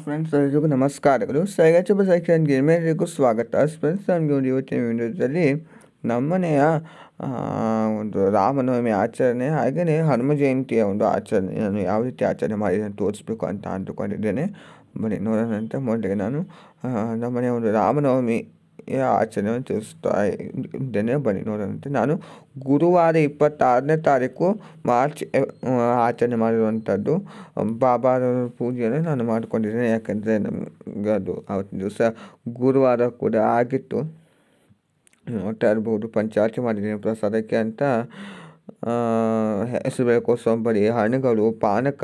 Friends, ಎಲ್ಲರಿಗೂ ನಮಸ್ಕಾರಗಳು. ಸೈಗಚಬ section ಎಲ್ಲರಿಗೂ ಸ್ವಾಗತ. ಫ್ರೆಂಡ್ಸ್, ನಮಗೆ ಒಂದು ಇವತ್ತಿನ ವಿಡಿಯೋದಲ್ಲಿ ನಮ್ಮನೆಯ ಒಂದು ರಾಮನವಮಿ ಆಚರಣೆ ಹಾಗೆಯೇ ಹನುಮ ಜಯಂತಿಯ ಒಂದು ಆಚರಣೆ ನಾನು ಯಾವ ರೀತಿ ಆಚರಣೆ ಮಾಡಿದ್ದೇನೆ ತೋರಿಸ್ಬೇಕು ಅಂತ ಅಂದುಕೊಂಡಿದ್ದೇನೆ. ಬನ್ನಿ ನೋಡೋಣಂತೆ. ಮೊದಲಿಗೆ ನಾನು ನಮ್ಮನೆಯ ಒಂದು ರಾಮನವಮಿ ಆಚರಣೆಯನ್ನು ತಿಳಿಸ್ತಾ ಇದ್ದೇನೆ. ಬನ್ನಿ ನೋಡೋಣಂತೆ. ನಾನು ಗುರುವಾರ 26ನೇ ತಾರೀಕು ಮಾರ್ಚ್ ಆಚರಣೆ ಮಾಡಿರುವಂಥದ್ದು ಬಾಬಾರವರ ಪೂಜೆಯನ್ನು ನಾನು ಮಾಡಿಕೊಂಡಿದ್ದೇನೆ. ಯಾಕಂದರೆ ನಮ್ಗೆ ಅದು ಆವತ್ತಿನ ದಿವಸ ಗುರುವಾರ ಕೂಡ ಆಗಿತ್ತು. ನೋಡ್ತಾ ಇರ್ಬೋದು, ಪಂಚಾರತಿ ಮಾಡಿದ್ದೀನಿ ಪ್ರಸಾದಕ್ಕೆ ಅಂತ. ಹೆಸರುಬೇಳೆ ಕೋಸಂಬರಿ, ಹಣ್ಣುಗಳು, ಪಾನಕ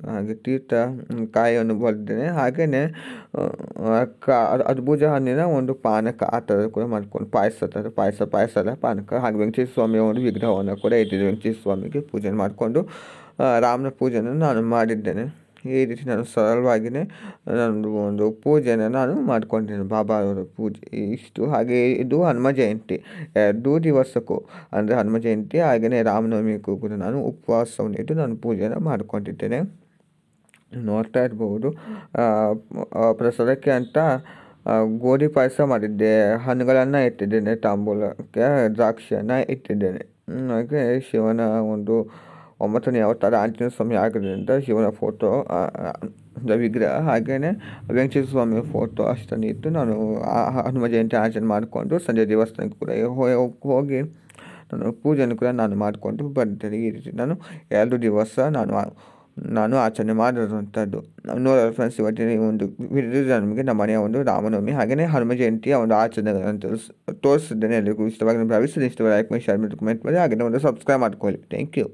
ಹಾಗೆ ತೀರ್ಥ ಕಾಯಿಯನ್ನು ಬರೆದಿದ್ದೇನೆ. ಹಾಗೆಯೇ ಅದ್ಭುಜ ಹಣ್ಣಿನ ಒಂದು ಪಾನಕ ಆ ಥರ ಕೂಡ ಮಾಡ್ಕೊಂಡು ಪಾಯಸ ಅಲ್ಲ ಪಾನಕ. ಹಾಗೆ ವೆಂಕಟೇಶ್ವರ ಸ್ವಾಮಿಯ ಒಂದು ವಿಗ್ರಹವನ್ನು ಕೂಡ ಇಟ್ಟಿದ್ದೆ. ವೆಂಕಟೇಶ್ವರ ಸ್ವಾಮಿಗೆ ಪೂಜೆ ಮಾಡಿಕೊಂಡು ರಾಮನ ಪೂಜೆಯನ್ನು ನಾನು ಮಾಡಿದ್ದೇನೆ. ಈ ರೀತಿ ನಾನು ಸರಳವಾಗಿಯೇ ನನ್ನದು ಒಂದು ಪೂಜೆಯನ್ನು ನಾನು ಮಾಡ್ಕೊಂಡಿದ್ದೇನೆ, ಬಾಬಾ ಅವರ ಪೂಜೆ ಇಷ್ಟು. ಹಾಗೆ ಇದು ಹನುಮ ಜಯಂತಿ 2 ದಿವಸಕ್ಕೂ, ಅಂದರೆ ಹನುಮ ಜಯಂತಿ ಹಾಗೆಯೇ ರಾಮನವಮಿಗೂ ಕೂಡ ನಾನು ಉಪವಾಸವನ್ನು ಇಟ್ಟು ನಾನು ಪೂಜೆಯನ್ನು ಮಾಡಿಕೊಂಡಿದ್ದೇನೆ. ನೋಡ್ತಾ ಇರ್ಬೋದು, ಪ್ರಸಾದಕ್ಕೆ ಅಂತ ಗೋಧಿ ಪಾಯಸ ಮಾಡಿದ್ದೆ, ಹಣ್ಣುಗಳನ್ನು ಇಟ್ಟಿದ್ದೇನೆ, ತಾಂಬೂಲಕ್ಕೆ ದ್ರಾಕ್ಷಿಯನ್ನು ಇಟ್ಟಿದ್ದೇನೆ. ಹಾಗೆ ಶಿವನ ಒಂದು 9ನೇ ಅವತಾರ ಆಂಜನೇಯ ಸ್ವಾಮಿ ಆಗಿರೋದ್ರಿಂದ ಶಿವನ ಫೋಟೋ ವಿಗ್ರಹ ಹಾಗೆಯೇ ವೆಂಕಟೇಶ್ವರ ಸ್ವಾಮಿಯ ಫೋಟೋ ಅಷ್ಟನ್ನು ಇಟ್ಟು ನಾನು ಹನುಮ ಜಯಂತಿ ಆಚರಣೆ ಮಾಡಿಕೊಂಡು ಸಂಜೆ ದೇವಸ್ಥಾನಕ್ಕೆ ಕೂಡ ಹೋಗಿ ನಾನು ಪೂಜೆಯನ್ನು ಕೂಡ ನಾನು ಮಾಡಿಕೊಂಡು ಬಂದಿದ್ದೇನೆ. ಈ ರೀತಿ ನಾನು 2 ದಿವಸ ನಾನು ಆಚರಣೆ ಮಾಡಿರುವಂಥದ್ದು. ನೋಡೋಣ ಫ್ರೆಂಡ್ಸ್, ಇವತ್ತಿನ ಒಂದು ವಿಡಿಯೋದಲ್ಲಿ ನಮಗೆ ನಮ್ಮ ಮನೆಯ ಒಂದು ರಾಮನವಮಿ ಹಾಗೆಯೇ ಹನುಮ ಜಯಂತಿಯ ಒಂದು ಆಚರಣೆಗಳನ್ನು ತೋರಿಸಿದ್ದೇನೆ. ಎಲ್ಲರಿಗೂ ಇಷ್ಟವಾಗಿ ಭಾವಿಸಿದ ಲೈಕ್ ಮಾಡಿ, ಶೇರ್ ಮಾಡಿ, ಕಮೆಂಟ್ ಮಾಡಿ, ಹಾಗೆಯೇ ಒಂದು ಸಬ್ಸ್ಕ್ರೈಬ್ ಮಾಡ್ಕೊಳ್ಳಿ. Thank you.